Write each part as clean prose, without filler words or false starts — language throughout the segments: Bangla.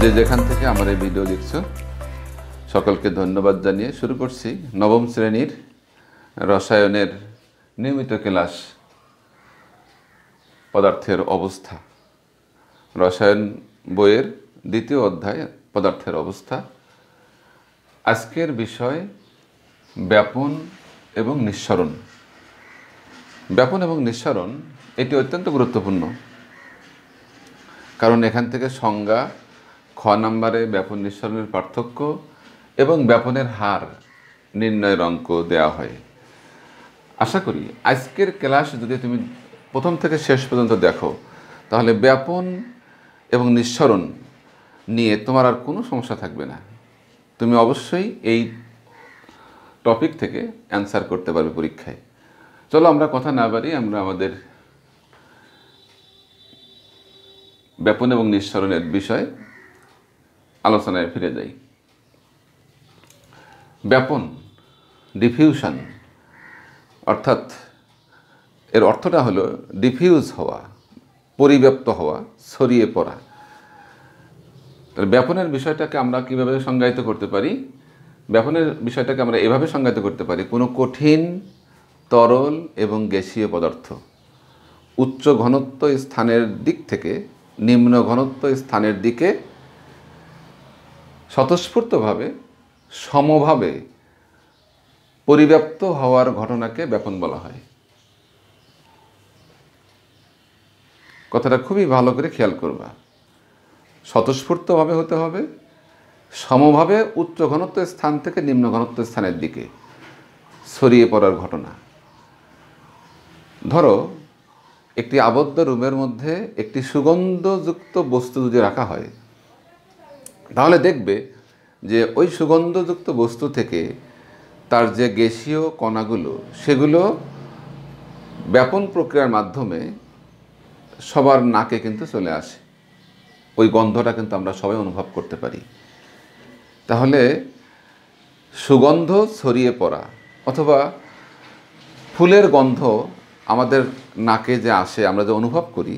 যে যেখান থেকে আমার এই ভিডিও দেখছো সকলকে ধন্যবাদ জানিয়ে শুরু করছি নবম শ্রেণীর রসায়নের নিয়মিত ক্লাস পদার্থের অবস্থা। রসায়ন বইয়ের দ্বিতীয় অধ্যায় পদার্থের অবস্থা। আজকের বিষয় ব্যাপন এবং নিঃসরণ। ব্যাপন এবং নিঃসরণ এটি অত্যন্ত গুরুত্বপূর্ণ, কারণ এখান থেকে সংজ্ঞা, খ নম্বরে ব্যাপন নিঃসরণের পার্থক্য এবং ব্যাপনের হার নির্ণয়ের অঙ্ক দেওয়া হয়। আশা করি আজকের ক্লাস যদি তুমি প্রথম থেকে শেষ পর্যন্ত দেখো, তাহলে ব্যাপন এবং নিঃসরণ নিয়ে তোমার আর কোনো সমস্যা থাকবে না। তুমি অবশ্যই এই টপিক থেকে অ্যান্সার করতে পারবে পরীক্ষায়। চলো আমরা কথা না বাড়িয়ে আমরা আমাদের ব্যাপন এবং নিঃসরণের বিষয়ে আলোচনায় ফিরে যাই। ব্যাপন, ডিফিউশন, অর্থাৎ এর অর্থটা হলো ডিফিউজ হওয়া, পরিব্যাপ্ত হওয়া, ছড়িয়ে পড়া। ব্যাপনের বিষয়টাকে আমরা কিভাবে সংজ্ঞায়িত করতে পারি? ব্যাপনের বিষয়টাকে আমরা এভাবে সংজ্ঞায়িত করতে পারি: কোনো কঠিন, তরল এবং গ্যাসীয় পদার্থ উচ্চ ঘনত্ব স্থানের দিক থেকে নিম্ন ঘনত্ব স্থানের দিকে স্বতঃস্ফূর্তভাবে সমভাবে পরিব্যাপ্ত হওয়ার ঘটনাকে ব্যাপন বলা হয়। কথাটা খুবই ভালো করে খেয়াল করবা। স্বতঃস্ফূর্তভাবে হতে হবে, সমভাবে উচ্চ ঘনত্ব স্থান থেকে নিম্ন ঘনত্ব স্থানের দিকে ছড়িয়ে পড়ার ঘটনা। ধরো একটি আবদ্ধ রুমের মধ্যে একটি সুগন্ধযুক্ত বস্তু যদি রাখা হয়, তাহলে দেখবে যে ওই সুগন্ধযুক্ত বস্তু থেকে তার যে গ্যাসীয় কণাগুলো, সেগুলো ব্যাপন প্রক্রিয়ার মাধ্যমে সবার নাকে কিন্তু চলে আসে। ওই গন্ধটা কিন্তু আমরা সবাই অনুভব করতে পারি। তাহলে সুগন্ধ ছড়িয়ে পড়া অথবা ফুলের গন্ধ আমাদের নাকে যে আসে, আমরা যে অনুভব করি,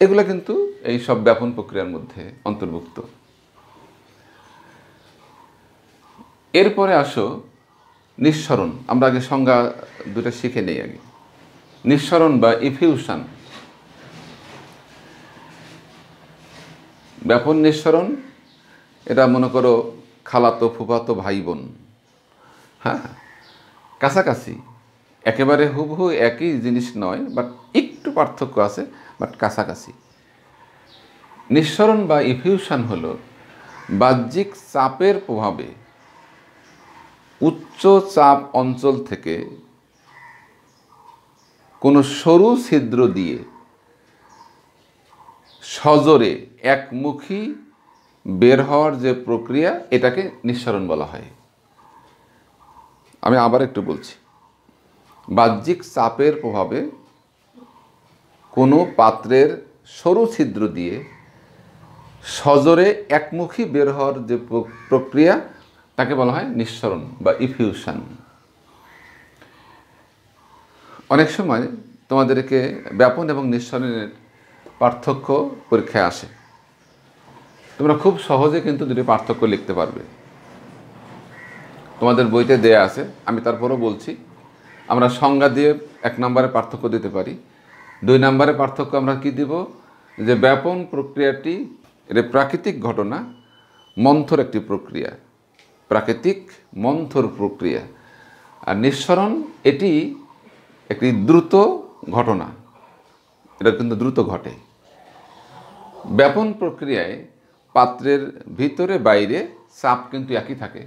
এগুলো কিন্তু এই সব ব্যাপন প্রক্রিয়ার মধ্যে অন্তর্ভুক্ত। এরপরে আসো নিঃসরণ। আমরা আগে সংজ্ঞা দুটো শিখে নেই আগে। নিঃসরণ বা ইফিউশন। ব্যাপন নিঃসরণ এটা মনে করো খালাতো ফুফাতো ভাই বোন, হ্যাঁ, কাছাকাছি, একেবারে হুবহু একই জিনিস নয়, বাট একটু পার্থক্য আছে, বাট কাছাকাছি। নিঃসরণ বা ইফিউশন হলো বাহ্যিক চাপের প্রভাবে উচ্চ চাপ অঞ্চল থেকে কোনো সরু ছিদ্র দিয়ে সজোরে একমুখী বের হওয়ার যে প্রক্রিয়া, এটাকে নিঃসরণ বলা হয়। আমি আবার একটু বলছি। বাহ্যিক চাপের প্রভাবে কোনো পাত্রের সরু ছিদ্র দিয়ে সজোরে একমুখী বের হওয়ার যে প্রক্রিয়া, তাকে বলা হয় নিঃসরণ বা ইফিউশন। অনেক সময় তোমাদেরকে ব্যাপন এবং নিঃসরণের পার্থক্য পরীক্ষায় আসে। তোমরা খুব সহজে কিন্তু দুটি পার্থক্য লিখতে পারবে। তোমাদের বইতে দেয়া আছে, আমি তারপরও বলছি। আমরা সংজ্ঞা দিয়ে 1 নম্বরে পার্থক্য দিতে পারি। 2 নম্বরে পার্থক্য আমরা কি দিব? যে ব্যাপন প্রক্রিয়াটি এটা প্রাকৃতিক ঘটনা, মন্থর একটি প্রক্রিয়া, প্রাকৃতিক মন্থর প্রক্রিয়া। আর নিঃসরণ এটি একটি দ্রুত ঘটনা, এটা কিন্তু দ্রুত ঘটে। ব্যাপন প্রক্রিয়ায় পাত্রের ভিতরে বাইরে চাপ কিন্তু একই থাকে,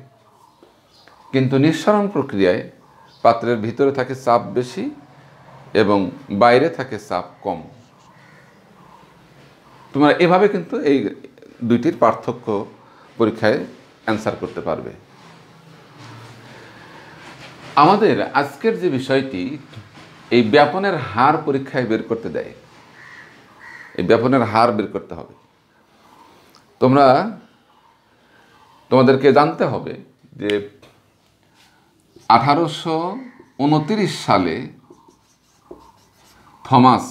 কিন্তু নিঃসরণ প্রক্রিয়ায় পাত্রের ভিতরে থাকে চাপ বেশি এবং বাইরে থাকে চাপ কম। তোমরা এভাবে কিন্তু এই দুইটির পার্থক্য পরীক্ষায় অ্যান্সার করতে পারবে। আমাদের আজকের যে বিষয়টি, এই ব্যাপনের হার পরীক্ষায় বের করতে দেয়। এই ব্যাপনের হার বের করতে হবে। তোমাদেরকে জানতে হবে যে 1829 সালে থমাস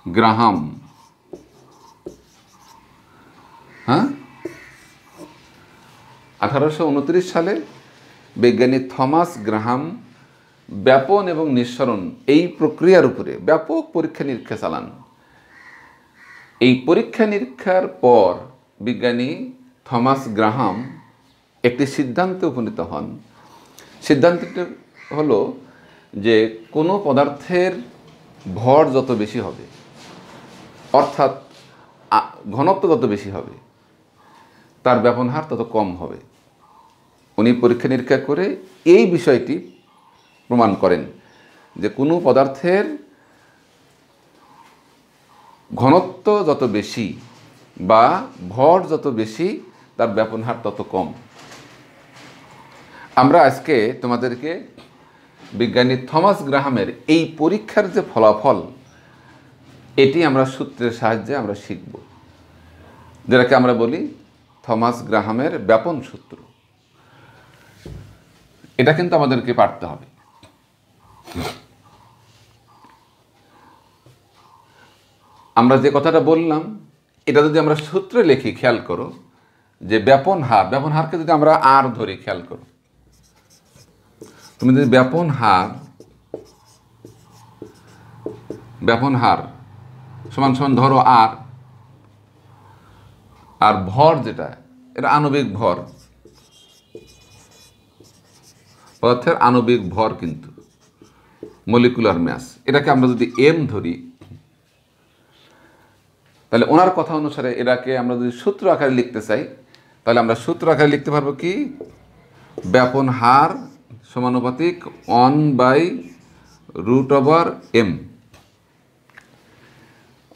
গ্রাহাম হ্যাঁ, 1829 সালে বিজ্ঞানী থমাস গ্রাহাম ব্যাপন এবং নিঃসরণ এই প্রক্রিয়ার উপরে ব্যাপক পরীক্ষা নিরীক্ষা চালান। এই পরীক্ষা নিরীক্ষার পর বিজ্ঞানী থমাস গ্রাহাম একটি সিদ্ধান্তে উপনীত হন। সিদ্ধান্তটি হলো যে কোনো পদার্থের ভর যত বেশি হবে, অর্থাৎ ঘনত্ব যত বেশি হবে, তার ব্যাপন হার তত কম হবে। উনি পরীক্ষা নিরীক্ষা করে এই বিষয়টি প্রমাণ করেন যে কোনো পদার্থের ঘনত্ব যত বেশি বা ভর যত বেশি, তার ব্যাপন হার তত কম। আমরা আজকে তোমাদেরকে বিজ্ঞানী থমাস গ্রাহামের এই পরীক্ষার যে ফলাফল, এটি আমরা সূত্রের সাহায্যে আমরা শিখব, যেটাকে আমরা বলি থমাস গ্রাহামের ব্যাপন সূত্র। এটা কিন্তু আমাদেরকে পারতে হবে। আমরা যে কথাটা বললাম, এটা যদি আমরা সূত্রে লিখি, খেয়াল করো যে ব্যাপন হারকে যদি আমরা আর ধরি, খেয়াল করো, তুমি যদি ব্যাপন হার সমান সমান ধরো আর ভর যেটা, এটা আণবিক ভর, পদার্থের আণবিক ভর কিন্তু মলিকুলার মাস, এটাকে আমরা যদি এম ধরি, তাহলে ওনার কথা অনুসারে এটাকে আমরা যদি সূত্র আকারে লিখতে চাই, তাহলে আমরা সূত্র আকারে লিখতে পারবো কি, ব্যাপন হার সমানুপাতিক 1/√m।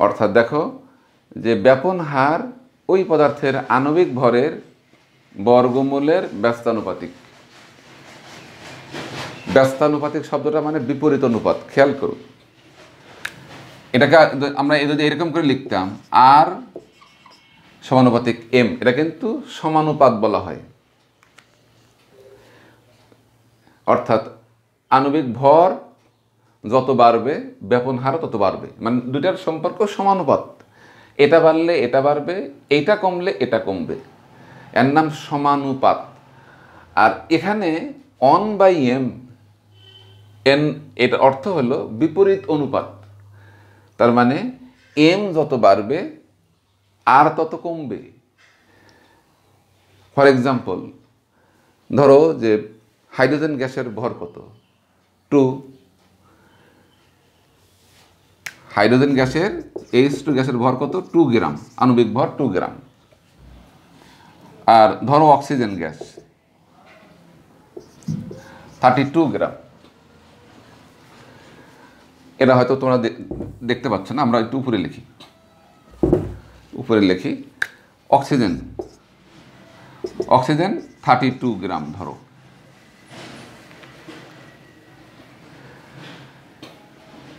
অর্থাৎ দেখো যে ব্যাপন হার ওই পদার্থের আণবিক ভরের বর্গমূলের ব্যস্তানুপাতিক। ব্যস্তানুপাতিক শব্দটা মানে বিপরীত অনুপাত, খেয়াল করো। এটাকে আমরা যদি এরকম করে লিখতাম আর সমানুপাতিক এম, এটা কিন্তু সমানুপাত বলা হয়। অর্থাৎ আণবিক ভর যত বাড়বে ব্যাপন হারও তত বাড়বে, মানে দুটার সম্পর্ক সমানুপাত। এটা বাড়লে এটা বাড়বে, এইটা কমলে এটা কমবে, এর নাম সমানুপাত। আর এখানে 1/m, এর অর্থ হলো বিপরীত অনুপাত। তার মানে এম যত বাড়বে আর তত কমবে। ফর এক্সাম্পল, ধরো যে হাইড্রোজেন গ্যাসের ভর কত, 2। হাইড্রোজেন গ্যাসের H2 গ্যাসের ভর কত, 2 গ্রাম, আণবিক ভর 2 গ্রাম। আর ধরো অক্সিজেন গ্যাস 32 গ্রাম। এটা হয়তো তোমরা দেখতে পাচ্ছ না, আমরা একটু উপরে লিখি অক্সিজেন 32 গ্রাম ধরো।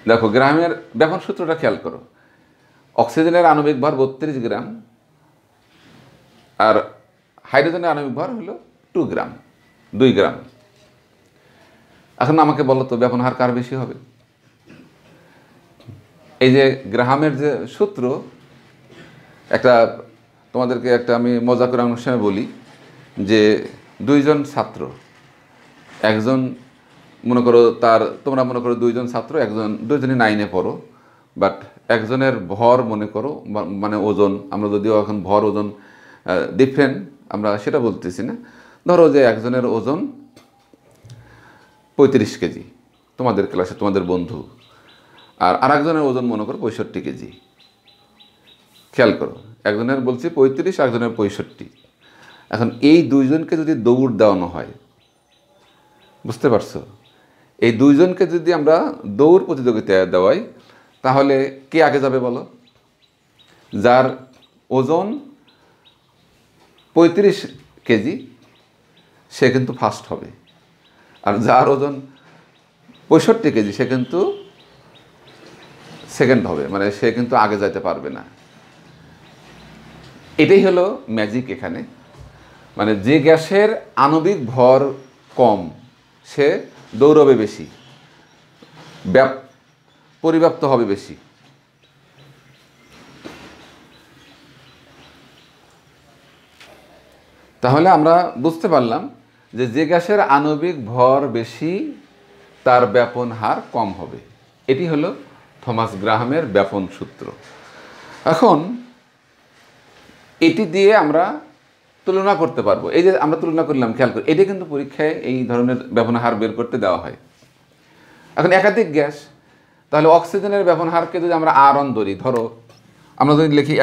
দেখো গ্রামের ব্যাপন সূত্রটা খেয়াল করো, অক্সিজেনের আণবিক ভর 32 গ্রাম আর হাইড্রোজেনের আণবিক ভর হলো 2 গ্রাম, 2 গ্রাম। এখন আমাকে বলো তো ব্যাপন হার কার বেশি হবে? এই যে গ্রাহামের যে সূত্র, তোমাদেরকে আমি মজা করে অনেক সময় বলি যে দুইজন ছাত্র, একজন মনে করো তোমরা মনে করো দুইজন ছাত্র, দুইজনই 9-এ পড়ো, বাট একজনের ভর মনে করো মানে ওজন, আমরা যদিও এখন ভর ওজন ডিফারেন্ট আমরা সেটা বলতেছি না, ধরো যে একজনের ওজন 35 কেজি, তোমাদের ক্লাসে তোমাদের বন্ধু, আর আরেকজনের ওজন মনে করো 65 কেজি। খেয়াল করো, একজনের বলছি 35, একজনের 65। এখন এই দুইজনকে যদি দৌড় দেওয়ানো হয়, বুঝতে পারছো, এই দুইজনকে যদি আমরা দৌড় প্রতিযোগিতায় দেওয়াই, তাহলে কে আগে যাবে বলো? যার ওজন 35 কেজি সে কিন্তু ফার্স্ট হবে, আর যার ওজন 65 কেজি সে কিন্তু সেকেন্ড হবে, মানে সে কিন্তু আগে যাইতে পারবে না। এটাই হলো ম্যাজিক এখানে, মানে যে গ্যাসের আণবিক ভর কম সে দৌড়বে বেশি, পরিব্যাপ্ত হবে বেশি। তাহলে আমরা বুঝতে পারলাম যে গ্যাসের আণবিক ভর বেশি তার ব্যাপন হার কম হবে। এটি হলো থমাস গ্রাহামের ব্যাপন সূত্র। এখন এটি দিয়ে আমরা তুলনা করতে পারবো। এই যে আমরা তুলনা করলাম, খেয়াল করি, এটি কিন্তু পরীক্ষায় এই ধরনের ব্যাপন হার বের করতে দেওয়া হয়। এখন একাধিক গ্যাস, তাহলে অক্সিজেনের ব্যাপন হারকে যদি আমরা R1 ধরি, ধরো আমরা যদি লিখি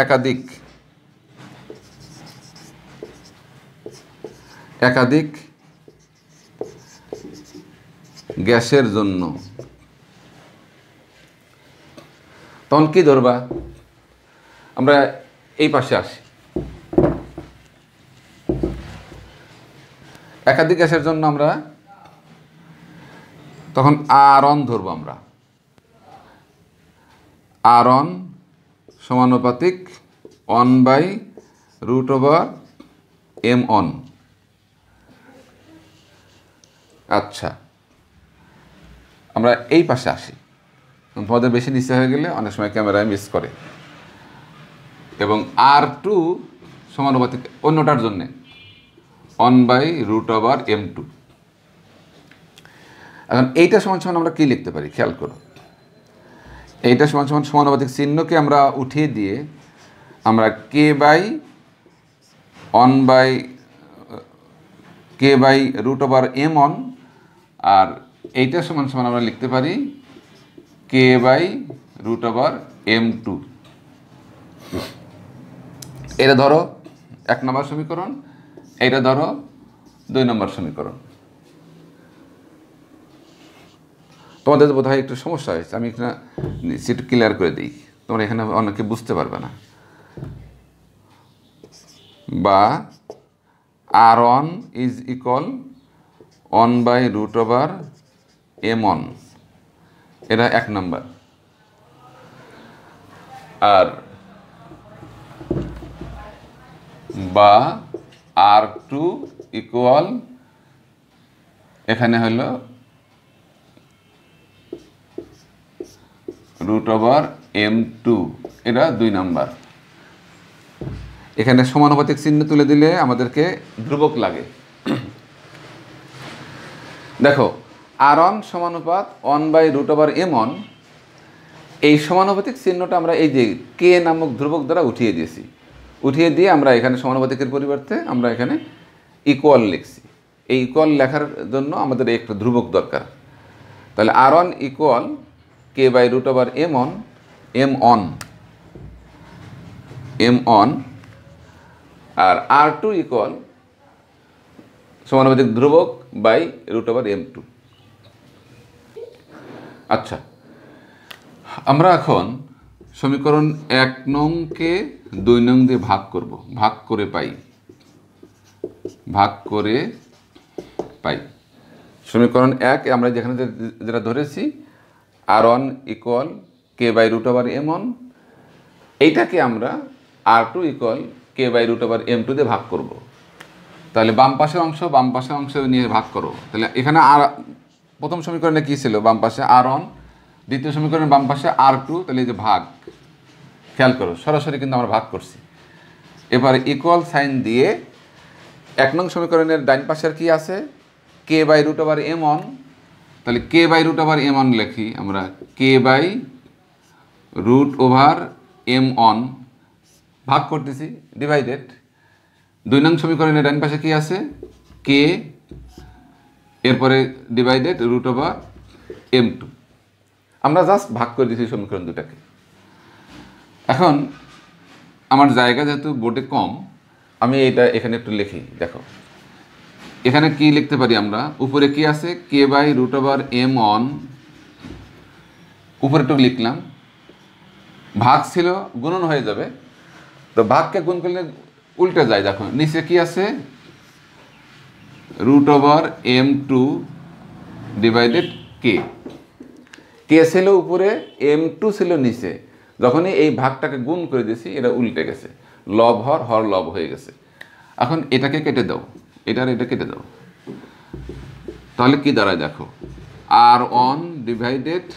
একাধিক গ্যাসের জন্য, তখন কি ধরবা? আমরা এই পাশে আসি, একাধিক গ্যাসের জন্য আমরা তখন R1 ধরবো। আমরা R1 সমানুপাতিক 1/√m1। আচ্ছা, আমরা এই পাশে আসি। তোমাদের বেশি নিচে হয়ে গেলে অনেক সময় ক্যামেরায় মিস করে। এবং R2 সমানুপাতিক অন্যটার জন্যে 1/√m2। এখন এইটা সমান সমান আমরা কি লিখতে পারি খেয়াল করো। এইটা সমান সমান সমানুপাতিক চিহ্নকে আমরা উঠিয়ে দিয়ে আমরা k/√m1, আর এইটা সমান সমান আমরা লিখতে পারি k/√m2। এটা ধরো 1 নম্বর সমীকরণ, এইটা ধরো 2 নম্বর সমীকরণ। তোমাদের বোধহয় একটু সমস্যা হয়েছে, আমি এখানে একটু ক্লিয়ার করে দিই, তোমরা এখানে অনেকে বুঝতে পারবে না। বা R1 ইজ ইকুয়াল 1/√m1, এটা 1 নম্বর। আর বা R2 ইকুয়াল এখানে হলো √m2, এটা 2 নম্বর। এখানে সমানুপাতিক চিহ্ন তুলে দিলে আমাদেরকে ধ্রুবক লাগে। দেখো R1 সমানুপাত 1/√m1, এই সমানুপাতিক চিহ্নটা আমরা এই যে k নামক ধ্রুবক দ্বারা উঠিয়ে দিয়েছি। উঠিয়ে দিয়ে আমরা এখানে সমানুপাতিকের পরিবর্তে আমরা এখানে ইকুয়াল লিখছি। এই ইকুয়াল লেখার জন্য আমাদের একটা ধ্রুবক দরকার। তাহলে R1 ইকুয়াল k/√m1, আর R2 ইকুয়াল সমানুপাতিক ধ্রুবক বাই √m2। আচ্ছা, আমরা এখন সমীকরণ 1 নংকে 2 নং দিয়ে ভাগ করব। ভাগ করে পাই সমীকরণ 1 আমরা যেখানে যেটা ধরেছি R1 ইকুয়াল k/√m1, এইটাকে আমরা R2 ইকুয়াল k/√m2 দিয়ে ভাগ করব। তাহলে বাম পাশের অংশ নিয়ে ভাগ করো। তাহলে এখানে প্রথম সমীকরণে কী ছিল? বাম পাশে R1, দ্বিতীয় সমীকরণের বাম পাশে R2। তাহলে এই যে ভাগ, খেয়াল করো সরাসরি কিন্তু আমরা ভাগ করছি। এবার ইকুয়াল সাইন দিয়ে 1 নং সমীকরণের ডান পাশের কি আছে? k/√m1। তাহলে k/√m1 লিখি আমরা k/√m1, ভাগ করতেছি, ডিভাইডেড। 2 নং সমীকরণের ডান পাশে কি আছে? k, এরপরে ডিভাইডেড √m2। আমরা জাস্ট ভাগ করে দিয়েছি সমীকরণ দুটাকে। এখন আমার জায়গা যেহেতু বোর্ডে কম, আমি এটা এখানে একটু লিখি। দেখো এখানে কি লিখতে পারি আমরা? উপরে কি আছে? k/√m1, উপরে একটু লিখলাম। ভাগ ছিল, গুণন হয়ে যাবে, তো ভাগকে গুণ করলে উল্টে যায়। দেখো নিচে কি আছে? √m2 divided k। k ছিল উপরে, m2 ছিল নিচে। যখনই এই ভাগটাকে গুণ করে দিয়েছি, এটা উল্টে গেছে, লব হর লব হয়ে গেছে। এখন এটাকে কেটে দাও, এটা কেটে দাও। তাহলে কি দাঁড়ায় দেখো, R1 divided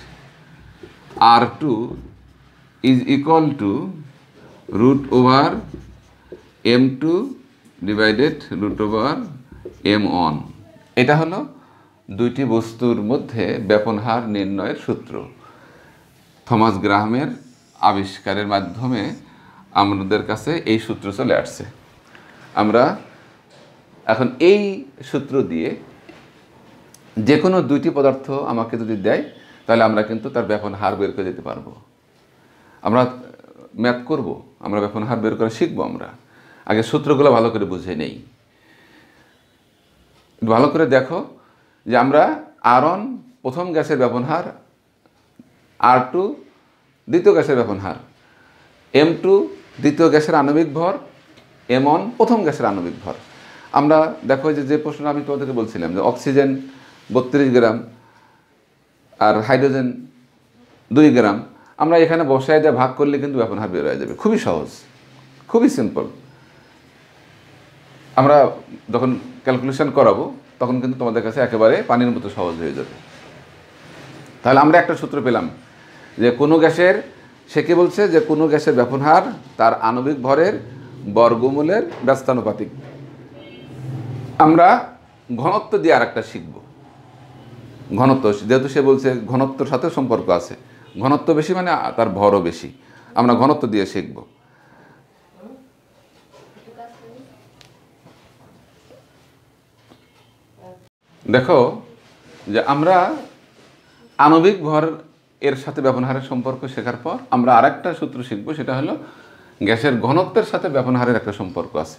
R2 is equal to √m2 divided root over m1। এটা হলো দুইটি বস্তুর মধ্যে ব্যাপন হার নির্ণয়ের সূত্র। থমাস গ্রাহামের আবিষ্কারের মাধ্যমে আমাদের কাছে এই সূত্র চলে আসছে। আমরা এখন এই সূত্র দিয়ে যে কোনো দুইটি পদার্থ আমাকে যদি দেয়, তাহলে আমরা কিন্তু তার ব্যাপন হার বের করে দিতে পারবো। আমরা ম্যাথ করব, আমরা ব্যাপন হার বের করে শিখবো। আমরা আগে সূত্রগুলো ভালো করে বুঝে নেই। ভালো করে দেখো যে আমরা R1 প্রথম গ্যাসের ব্যাপন হার, R2 দ্বিতীয় গ্যাসের ব্যাপন হার, M2 দ্বিতীয় গ্যাসের আণবিক ভর, M1 প্রথম গ্যাসের আণবিক ভর। আমরা দেখো যে প্রশ্ন আমি তোমাদেরকে বলছিলাম যে অক্সিজেন 32 গ্রাম আর হাইড্রোজেন 2 গ্রাম, আমরা এখানে বসায় দিয়ে ভাগ করলে কিন্তু ব্যাপন হার বের হয়ে যাবে। খুবই সহজ, খুবই সিম্পল। আমরা যখন ক্যালকুলেশন করাবো তখন কিন্তু তোমাদের কাছে একেবারে পানির মতো সহজ হয়ে যাবে। তাহলে আমরা একটা সূত্র পেলাম যে কোনো গ্যাসের, সে কি বলছে যে কোনো গ্যাসের ব্যাপন হার তার আণবিক ভরের বর্গমূলের ব্যস্তানুপাতিক। আমরা ঘনত্ব দিয়ে আরেকটা শিখব। ঘনত্ব, যেহেতু সে বলছে ঘনত্বর সাথে সম্পর্ক আছে, ঘনত্ব বেশি মানে তার ভরও বেশি, আমরা ঘনত্ব দিয়ে শিখব। দেখো যে আমরা আণবিক ভর এর সাথে ব্যাপন হারের সম্পর্ক শেখার পর আমরা আরেকটা সূত্র শিখব, সেটা হলো গ্যাসের ঘনত্বের সাথে ব্যাপন হারের একটা সম্পর্ক আছে।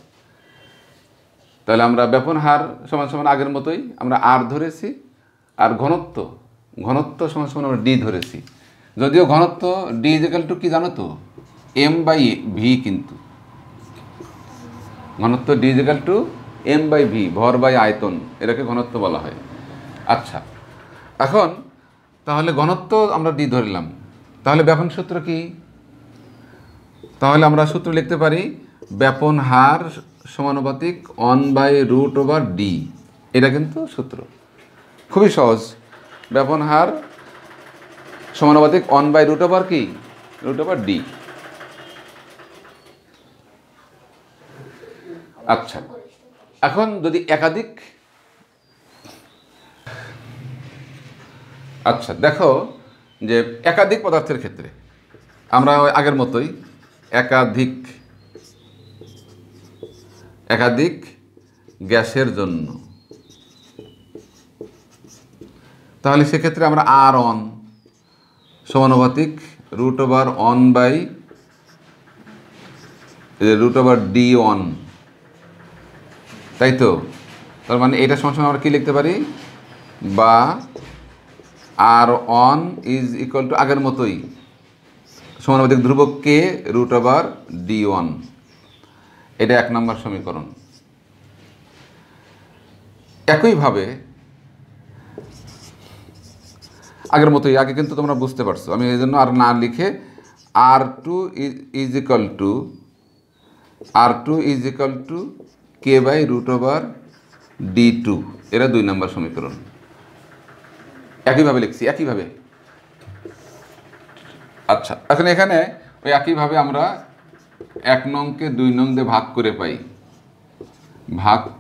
তাহলে আমরা ব্যাপন হার সমান সমান আগের মতোই আমরা আর ধরেছি, আর ঘনত্ব সমান সমান আমরা ডি ধরেছি। যদিও ঘনত্ব ডি ইজিক্যাল টু কি জানো তো, m/v। কিন্তু ঘনত্ব ডি ইজিক্যাল টু m/v, ভর বাই আয়তন, এটাকে ঘনত্ব বলা হয়। আচ্ছা, এখন তাহলে ঘনত্ব আমরা ডি ধরলাম, তাহলে ব্যাপন সূত্র কি? তাহলে আমরা সূত্র লিখতে পারি ব্যাপন হার সমানুপাতিক 1/√d। এটা কিন্তু সূত্র খুবই সহজ। ব্যাপন হার সমানুপাতিক 1/√, কি √d। আচ্ছা, এখন যদি একাধিক, আচ্ছা দেখো যে একাধিক পদার্থের ক্ষেত্রে আমরা আগের মতোই একাধিক গ্যাসের জন্য, তাহলে সেক্ষেত্রে আমরা R1 সমানুপাতিক √1/√d1, তাই তো? তার মানে এটা সমান সমান আমরা কি লিখতে পারি, বা R1 ইজ ইকুয়াল টু আগের মতোই সমানুপাতিক ধ্রুবক k √d1। এটা 1 নম্বর সমীকরণ। একইভাবে আগের মতোই, আগে কিন্তু তোমরা বুঝতে পারছো, আমি এই জন্য আর না লিখে R2 is equal two k/√d2, এরা 2 নম্বর সমীকরণ। একইভাবে লিখছি, একইভাবে। আচ্ছা, এখন এখানে ওই একইভাবে আমরা 1 নংকে 2 নং দিয়ে ভাগ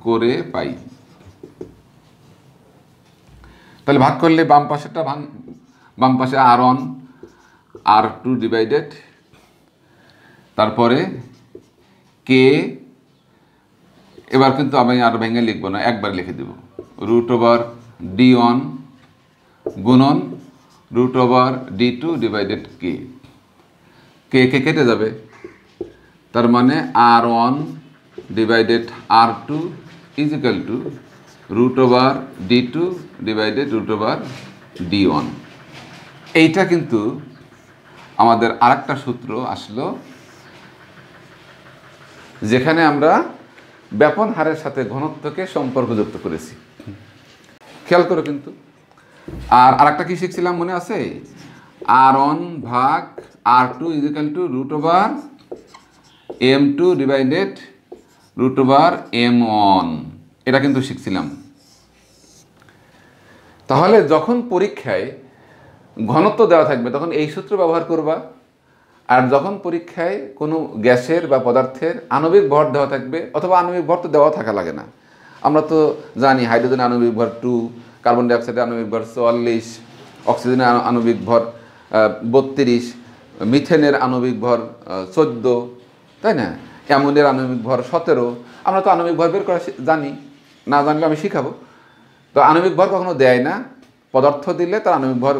করে পাই। তাহলে ভাগ করলে বাম পাশে R1 R2 ডিভাইডেড, তারপরে k, এবার কিন্তু আমি আর ভেঙে লিখবো না, একবার লিখে দেব √d1 গুণন √d2 ডিভাইডেড k। কেটে যাবে, তার মানে R1 divided R2 is equal two √d2 divided √d1। এইটা কিন্তু আমাদের আরেকটা সূত্র আসলো, যেখানে আমরা ব্যাপন হারের সাথে ঘনত্বকে সম্পর্কযুক্ত করেছি। খেয়াল করো কিন্তু। আর আরেকটা কি শিখছিলাম মনে আছে, R1 ভাগ R2 is equal to √m2 divided √m1, এটা কিন্তু শিখছিলাম। তাহলে যখন পরীক্ষায় ঘনত্ব দেওয়া থাকবে তখন এই সূত্র ব্যবহার করবা, আর যখন পরীক্ষায় কোনো গ্যাসের বা পদার্থের আণবিক ভর দেওয়া থাকবে, অথবা আণবিক ভর তো দেওয়া থাকা লাগে না, আমরা তো জানি হাইড্রোজেনের আণবিক ভর 2, কার্বন ডাইঅক্সাইডের আণবিক ভর 44, অক্সিজেনের আণবিক ভর 32, মিথেনের আণবিক ভর 14, তাই না? অ্যামোনিয়ার আণবিক ভর 17। আমরা তো আণবিক ভর বের করা জানি, না জানলে আমি শিখাবো। তো আণবিক ভর কখনো দেয় না, পদার্থ দিলে তার আণবিক ভর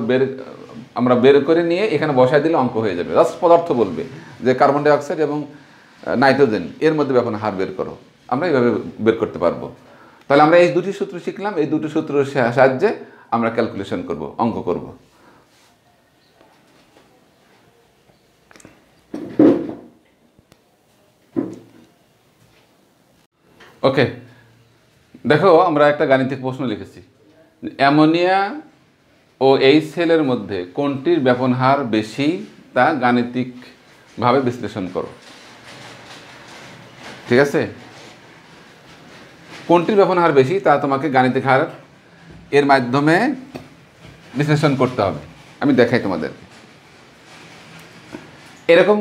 আমরা বের করে নিয়ে এখানে বসায় দিলে অঙ্ক হয়ে যাবে। জাস্ট পদার্থ বলবে যে কার্বন ডাইঅক্সাইড এবং নাইট্রোজেন এর মধ্যে ব্যাপন হার বের করো, আমরা এইভাবে বের করতে পারবো। তাহলে আমরা এই দুটি সূত্র শিখলাম, এই দুটি সূত্রের সাহায্যে আমরা ক্যালকুলেশন করব, অঙ্ক করব। ওকে, দেখো আমরা একটা গাণিতিক প্রশ্ন লিখেছি, অ্যামোনিয়া ও HCl-এর মধ্যে কোনটির ব্যাপন হার বেশি তা গাণিতিকভাবে বিশ্লেষণ করো। ঠিক আছে, কোনটির ব্যাপন হার বেশি তা তোমাকে গাণিতিক হার এর মাধ্যমে বিশ্লেষণ করতে হবে। আমি দেখাই তোমাদের। এরকম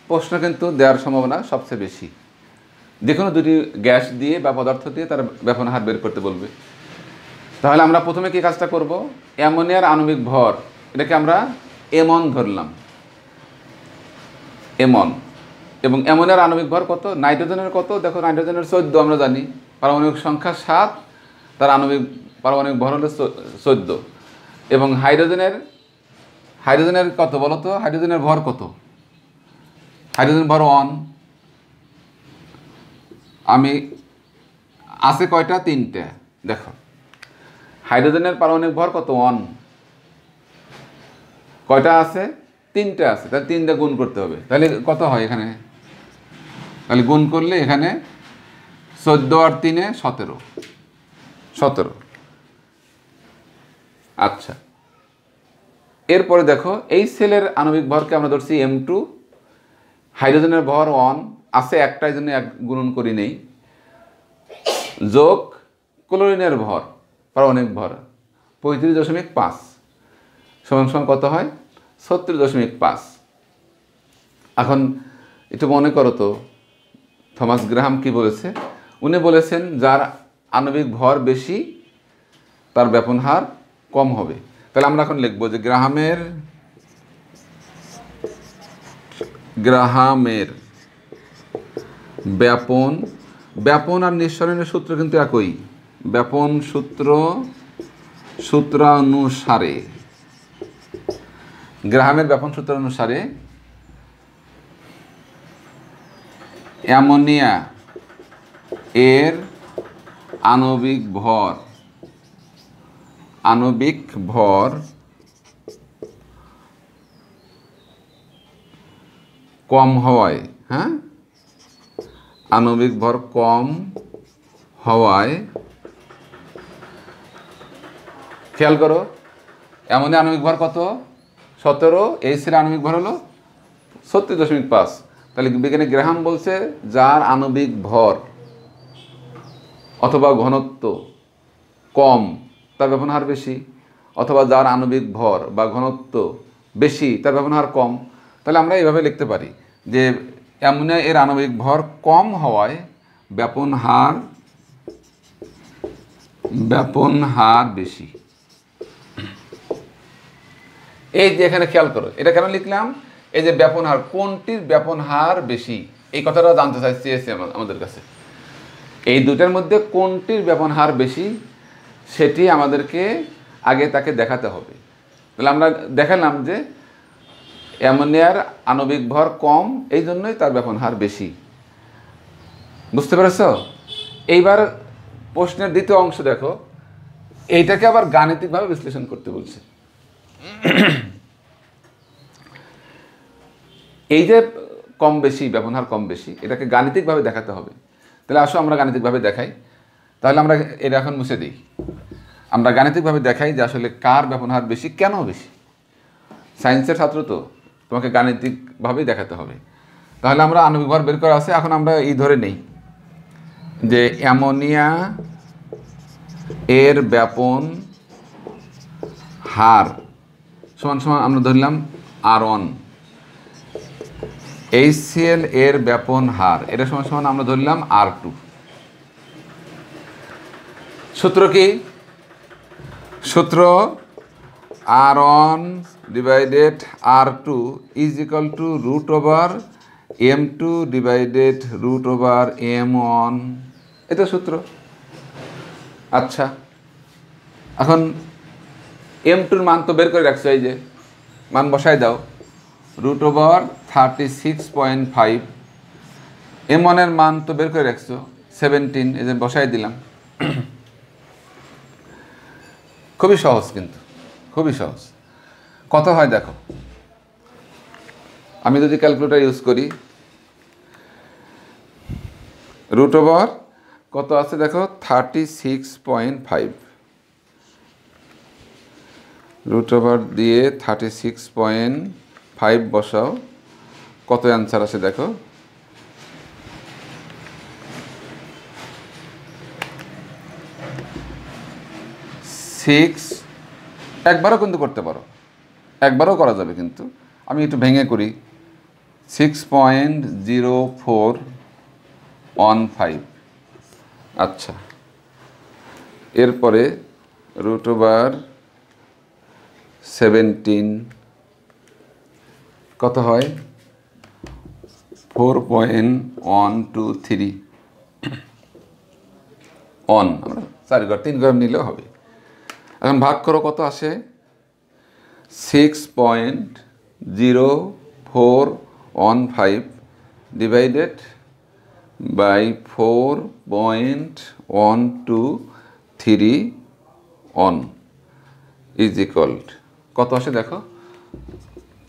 প্রশ্ন কিন্তু দেওয়ার সম্ভাবনা সবচেয়ে বেশি। যে কোনো দুটি গ্যাস দিয়ে বা পদার্থ দিয়ে তার ব্যাপন হার বের করতে বলবে। তাহলে আমরা প্রথমে কি কাজটা করব, অ্যামোনিয়ার আণবিক ভর এটাকে আমরা M1 ধরলাম, M1। এবং অ্যামোনিয়ার আণবিক ভর কত, নাইট্রোজেনের কত, দেখো নাইট্রোজেনের 14 আমরা জানি, পারমাণবিক সংখ্যা 7, তার পারমাণবিক ভর হলো 14। এবং হাইড্রোজেনের কত বলো তো, হাইড্রোজেনের ভর কত, হাইড্রোজেন ভর 1। আমি আছে কয়টা, 3টে। দেখো হাইড্রোজেনের পারমাণবিক ভর কত, 1। কয়টা আছে, 3টে আছে, তাহলে 3 দিয়ে গুণ করতে হবে। তাহলে কত হয় এখানে, তাহলে গুণ করলে এখানে 14 আর 3 17। আচ্ছা, এরপরে দেখো HCl-এর আণবিক ভরকে আমরা ধরছি M2, হাইড্রোজেনের ভর 1 আছে একটা, এই জন্য 1 গুণন করি নেই, যোগ ক্লোরিনের ভর, পারমাণবিক ভর 35.5 সমান কত হয়, 36.5। এখন একটু মনে করো তো থমাস গ্রাহাম কি বলেছে, উনি বলেছেন যার আণবিক ভর বেশি তার ব্যাপন হার কম হবে। তাহলে আমরা এখন লিখবো যে গ্রাহামের ব্যাপন আর নিঃসরণের সূত্র কিন্তু একই। ব্যাপন সূত্রানুসারে, গ্রাহামের ব্যাপন সূত্র অনুসারে অ্যামোনিয়া এর আণবিক ভর কম হওয়ায়, হ্যাঁ, আণবিক ভর কম হওয়ায়, খেয়াল করো অ্যামোনিয়া আণবিক ভর কত, 17, HCl আণবিক ভর হলো 36.5। তাহলে বিজ্ঞানী গ্রাহাম বলছে যার আণবিক ভর অথবা ঘনত্ব কম তার ব্যাপন হার বেশি, অথবা যার আণবিক ভর বা ঘনত্ব বেশি তার ব্যাপন হার কম। তাহলে আমরা এইভাবে লিখতে পারি যে অ্যামোনিয়া এর আণবিক ভর কম হওয়ায় ব্যাপন হার বেশি। এই যে এখানে খেয়াল করো, এটা কেন লিখলাম, এই যে ব্যাপন হার, কোনটির ব্যাপন হার বেশি, এই কথাটা জানতে চেয়েছি আমাদের কাছে। এই দুটার মধ্যে কোনটির ব্যাপন হার বেশি সেটি আমাদেরকে আগে তাকে দেখাতে হবে। তাহলে আমরা দেখালাম যে অ্যামোনিয়ার আণবিক ভর কম, এই জন্যই তার ব্যাপন হার বেশি। বুঝতে পেরেছ? এইবার প্রশ্নের দ্বিতীয় অংশ দেখো, এইটাকে আবার গাণিতিকভাবে বিশ্লেষণ করতে বলছে। এই যে কম বেশি, ব্যাপন হার কম বেশি, এটাকে গাণিতিকভাবে দেখাতে হবে। তাহলে আসো আমরা গাণিতিকভাবে দেখাই। তাহলে আমরা এটা এখন মুছে দিই, আমরা গাণিতিকভাবে দেখাই যে আসলে কার ব্যাপন হার বেশি, কেন বেশি। সায়েন্সের ছাত্র তো, তোমাকে গাণিতিকভাবেই দেখাতে হবে। তাহলে আমরা আণবিক ভর বের করা আছে, এখন আমরা এই ধরে নেই যে অ্যামোনিয়া এর ব্যাপন হার সমান আমরা ধরলাম R1, HCl এর ব্যাপন হার এটা সমান সমান আমরা ধরলাম R2। সূত্র কি? সূত্র R1 divided R2 is equal to root over M2 divided root over M1, এটা সূত্র। আচ্ছা, এখন M2-র মান তো বের করে রাখছো, এই যে মান বসাই দাও, রুট ওভার 36.5। M1-এর মান তো বের করে রাখছো 17, এই যে বসাই দিলাম। খুবই সহজ, কিন্তু খুবই সহজ। কত হয় দেখো, আমি যদি ক্যালকুলেটর ইউজ করি, রুট ওভার কত আছে দেখো 36.5, রুট ওভার দিয়ে 36.5 বসাও, কত অ্যান্সার আসে দেখো, 6। একবারও কিন্তু করতে পারো, একবারও করা যাবে, কিন্তু আমি একটু ভেঙে করি। 6.0415। আচ্ছা, এরপরে রুট ওভার 17 কত হয়, 4.123 অন, আমরা 4 ঘর 3 ঘর নিলেও হবে। এখন ভাগ করো, কত আসে, 6.0415 divided by 4.123 on is equal কত আসে দেখো,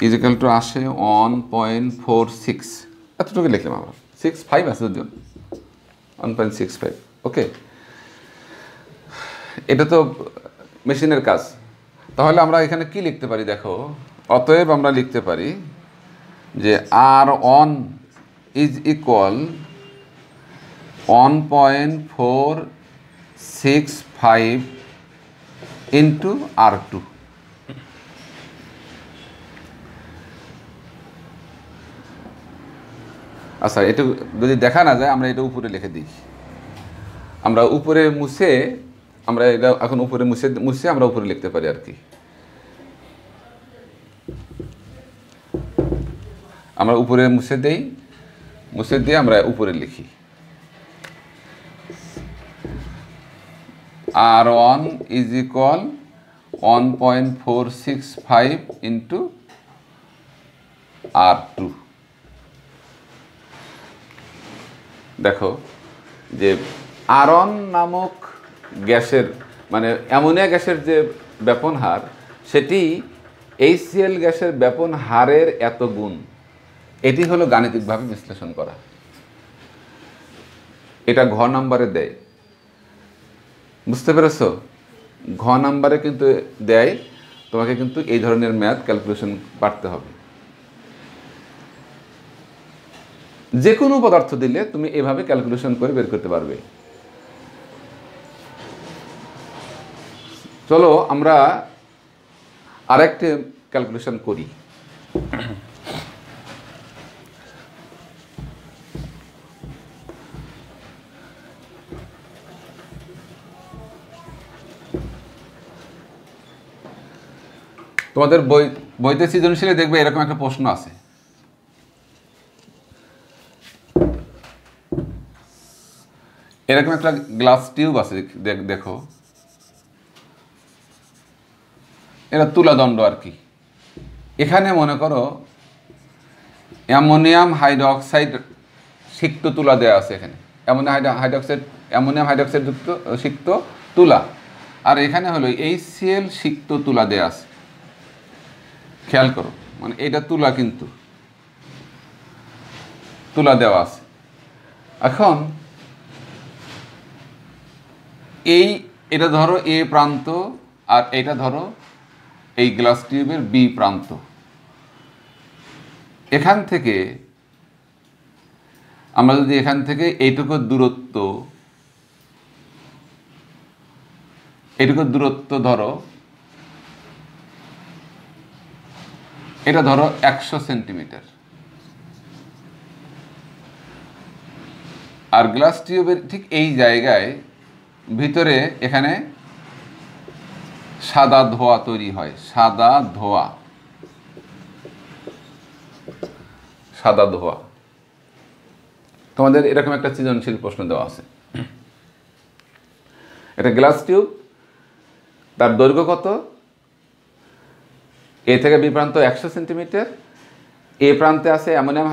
ইজ ইকুয়াল টু আসে 1.46। এতটুকু লিখলাম, আবার 65 আছে যদিও, 1.65। ওকে, এটা তো মেশিনের কাজ। তাহলে আমরা এখানে কি লিখতে পারি দেখো, অতএব আমরা লিখতে পারি যে R1 is equal 1.465 into R2। আচ্ছা, এটা যদি দেখা না যায়, আমরা এটা উপরে লিখে দিই। আমরা উপরে মুছে, আমরা এটা এখন উপরে মুছে আমরা উপরে লিখতে পারি আর কি। আমরা উপরে মুছে দেই, মুছে দিয়ে আমরা উপরে লিখি R1 is equal 1.465 into R2। দেখো যে আরন নামক গ্যাসের, মানে অ্যামোনিয়া গ্যাসের যে ব্যাপন হার, সেটি HCl গ্যাসের ব্যাপন হারের এত গুণ। এটি হলো গাণিতিকভাবে বিশ্লেষণ করা। এটা ঘ নাম্বারে দেয়, বুঝতে পেরেছো? ঘ নাম্বারে কিন্তু দেয়, তোমাকে কিন্তু এই ধরনের ম্যাথ ক্যালকুলেশন পারতে হবে। যে কোনো পদার্থ দিলে তুমি এভাবে ক্যালকুলেশন করে বের করতে পারবে। চলো আমরা আরেকটি ক্যালকুলেশন করি। তোমাদের বইতে সৃজনশীলে দেখবে এরকম একটা প্রশ্ন আছে, এরকম একটা গ্লাস টিউব আছে, দেখো এটা তুলাদণ্ড আর কি। এখানে মনে করো অ্যামোনিয়াম হাইড্রোক্সাইড সিক্ত তুলা দেওয়া আছে, এখানে অ্যামোনিয়াম হাইড্রোক্সাইড যুক্ত সিক্ত তুলা, আর এখানে হলো HCl সিক্ত তুলা দেওয়া আছে। খেয়াল করো, মানে এটা তুলা, কিন্তু তুলা দেওয়া আছে। এখন এটা ধরো A প্রান্ত, আর এটা ধরো এই গ্লাস টিউবের B প্রান্ত। এখান থেকে আমরা যদি এখান থেকে এইটুকু দূরত্ব ধরো, এটা ধরো 100 সেন্টিমিটার, আর গ্লাস টিউবের ঠিক এই জায়গায় ভিতরে এখানে সাদা ধোঁয়া তৈরি হয়, সাদা ধোঁয়া, সাদা ধোঁয়া। তোমাদের এরকম একটা সৃজনশীল প্রশ্ন দেওয়া আছে, এটা গ্লাস টিউব, তার দৈর্ঘ্য কত, এ থেকে বি প্রান্ত 100 সেন্টিমিটার, এ প্রান্তে আছে অ্যামোনিয়াম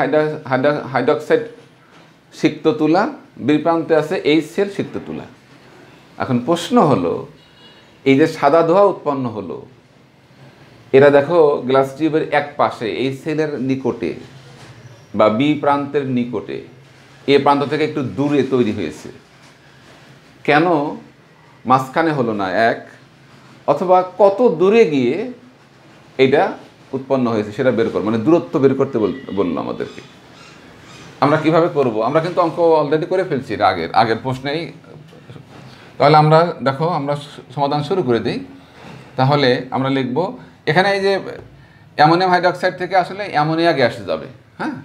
হাইড্রক্সাইড সিক্ত তুলা, বি প্রান্তে আছে HCl সিক্ত তুলা। এখন প্রশ্ন হলো, এই যে সাদা ধোঁয়া উৎপন্ন হলো, এরা দেখো গ্লাস টিউবের এক পাশে HCl এর নিকটে বা বি প্রান্তের নিকটে, এ প্রান্ত থেকে একটু দূরে তৈরি হয়েছে, কেন মাঝখানে হলো না এক, অথবা কত দূরে গিয়ে এটা উৎপন্ন হয়েছে সেটা বের করো, মানে দূরত্ব বের করতে বললো আমাদেরকে। আমরা কিভাবে করব? আমরা কিন্তু অঙ্ক অলরেডি করে ফেলছি আগের প্রশ্নেই। তাহলে আমরা দেখো, আমরা সমাধান শুরু করে দিই। তাহলে আমরা লিখব, এখানে এই যে অ্যামোনিয়াম হাইড্রক্সাইড থেকে আসলে অ্যামোনিয়া গ্যাস যাবে, হ্যাঁ,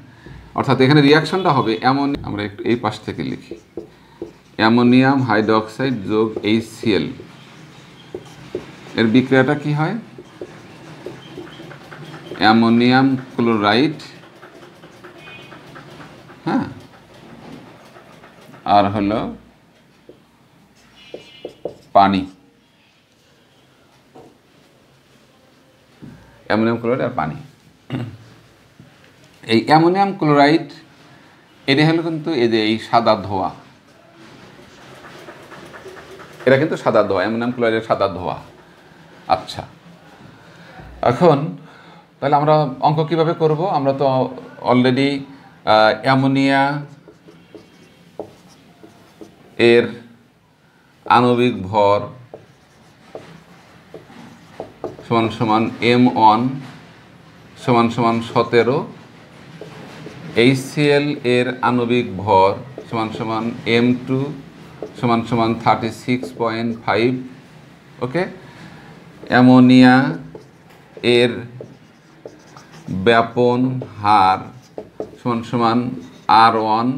অর্থাৎ এখানে রিয়াকশনটা হবে আমরা একটু এই পাশ থেকে লিখি, অ্যামোনিয়াম হাইড্রক্সাইড যোগ HCl, এর বিক্রিয়াটা কি হয়, অ্যামোনিয়াম ক্লোরাইড, হ্যাঁ, আর হলো পানি, অ্যামোনিয়াম ক্লোরাইড আর পানি। এই অ্যামোনিয়াম ক্লোরাইড এটা হলো কিন্তু এই যে এই সাদা ধোঁয়া, এটা কিন্তু সাদা ধোঁয়া, অ্যামোনিয়াম ক্লোরাইডের সাদা ধোঁয়া। আচ্ছা, এখন তাহলে আমরা অঙ্ক কিভাবে করব? আমরা তো অলরেডি অ্যামোনিয়া এর আণবিক ভর সমান সমান M1 সমান সমান 17, HCl এর আণবিক ভর সমান সমান M2 সমান সমান 36.5, ওকে। অ্যামোনিয়া এর ব্যাপন হার সমান সমান R1,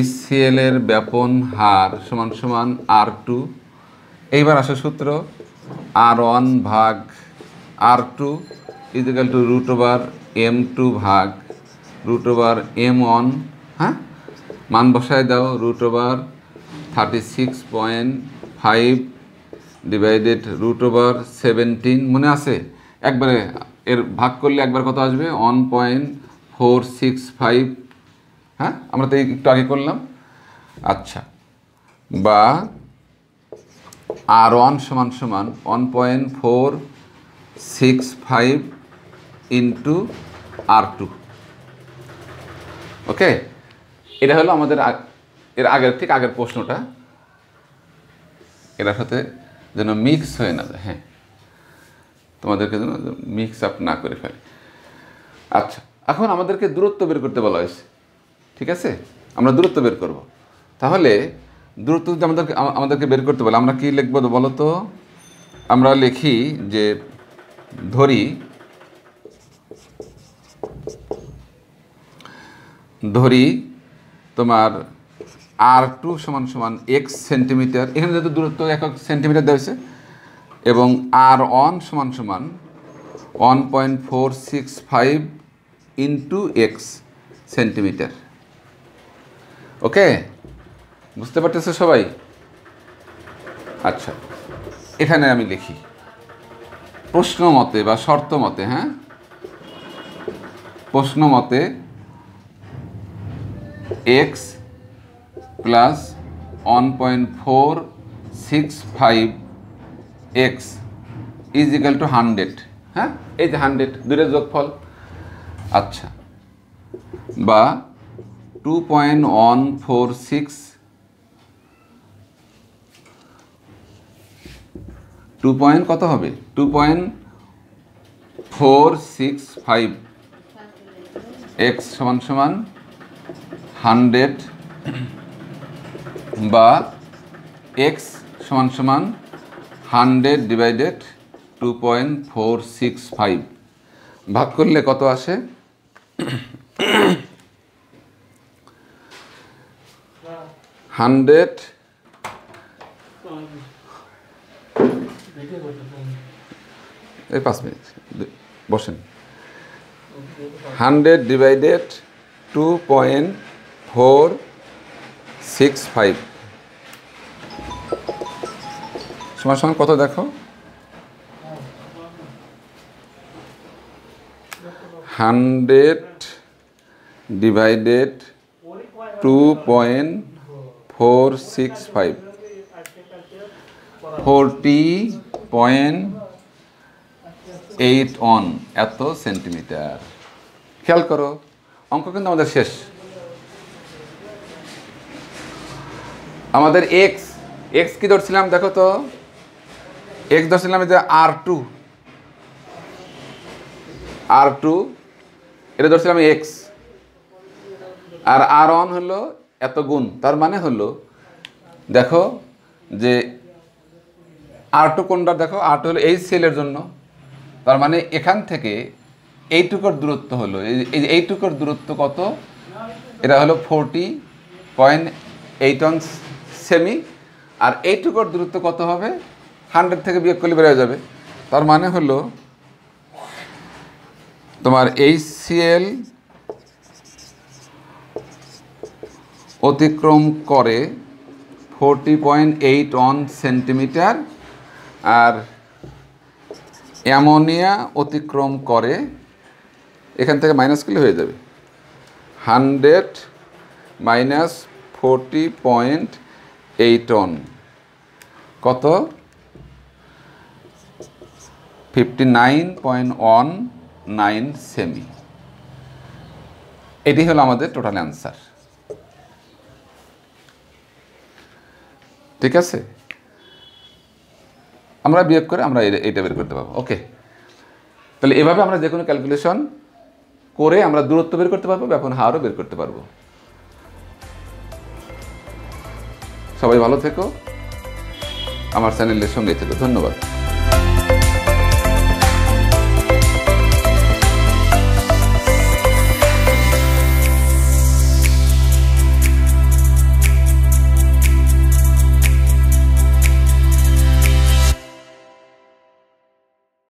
HCl এর ব্যাপন হার সমান সমান R2। এইবার আসে সূত্র, R1 ভাগ R2 ইকুয়াল টু √M2 ভাগ √M1, হ্যাঁ, মান বসায় দাও, √36.5 ডিভাইডেড √17, মনে আছে? একবারে এর ভাগ করলে একবার কত আসবে? 1.465, হ্যাঁ, আমরা তো একটু আগে করলাম। আচ্ছা, বা R1 সমান সমান 1.465 ইন্টু R2, ওকে। এটা হলো আমাদের এর আগের প্রশ্নটা, এটার সাথে যেন মিক্স হয়ে না যায়, হ্যাঁ, তোমাদেরকে যেন মিক্স আপ না করে ফেলে। আচ্ছা, এখন আমাদেরকে দূরত্ব বের করতে বলা হয়েছে, ঠিক আছে, আমরা দূরত্ব বের করব। তাহলে দূরত্ব যদি আমাদেরকে বের করতে বলে, আমরা কি লিখব বলো তো? আমরা লিখি যে, ধরি তোমার R2 সমান সমান x সেন্টিমিটার, এখানে যেহেতু দূরত্ব একক সেন্টিমিটার দেওয়া হয়েছে, এবং R1 সমান সমান 1.465 ইন্টু x সেন্টিমিটার, ওকে, বুঝতে পারতেছো সবাই? আচ্ছা, এখানে আমি লিখি প্রশ্ন মতে বা শর্ত মতে, হ্যাঁ, প্রশ্ন মতে x plus 1.465 x is equal to 100, হ্যাঁ, এই যে 100 দুইটার যোগফল। আচ্ছা, বা 2 কত হবে? 2.465 x সমান সমান 100, বা x সমান সমান 100 ডিভাইডেড 2.465, ভাগ করলে কত আসে? 100 এই 5 মিনিট বসেন। 100 ডিভাইডেড 2.465 সমান সমান কত দেখো? 100 ডিভাইডেড 2.465 40.81 এত সেন্টিমিটার। খেয়াল করো, অঙ্ক কিন্তু আমাদের শেষ। আমাদের এক্স কি ধরছিলাম দেখো তো, এক্স ধরছিলাম যে R2 এটা ধরছিলাম এক্স, আর R1 হলো এত গুণ। তার মানে হলো দেখো যে R2 কোনটা দেখো, R2 হলো এই সেলের জন্য। তার মানে এখান থেকে এইটুকুর দূরত্ব হলো, এইটুকুর দূরত্ব কত? এটা হলো 40.81 সেমি। আর এইটুকুর দূরত্ব কত হবে? 100 থেকে বিয়োগ করলে বেড়ে যাবে। তার মানে হলো তোমার HCl অতিক্রম করে 40.81 সেন্টিমিটার, আর অ্যামোনিয়া অতিক্রম করে, এখান থেকে মাইনাস করলে হয়ে যাবে 100 মাইনাস 40.81 কত? 59.19 সেমি। এটি হলো আমাদের টোটাল অ্যান্সার। ঠিক আছে, আমরা বিয়োগ করে আমরা এইটা বের করতে পারবো। ওকে, তাহলে এভাবে আমরা যে কোনো ক্যালকুলেশন করে আমরা দূরত্ব বের করতে পারবো, ব্যাপন হারও বের করতে পারবো। সবাই ভালো থেকো, আমার চ্যানেলের সঙ্গে থেকো। ধন্যবাদ।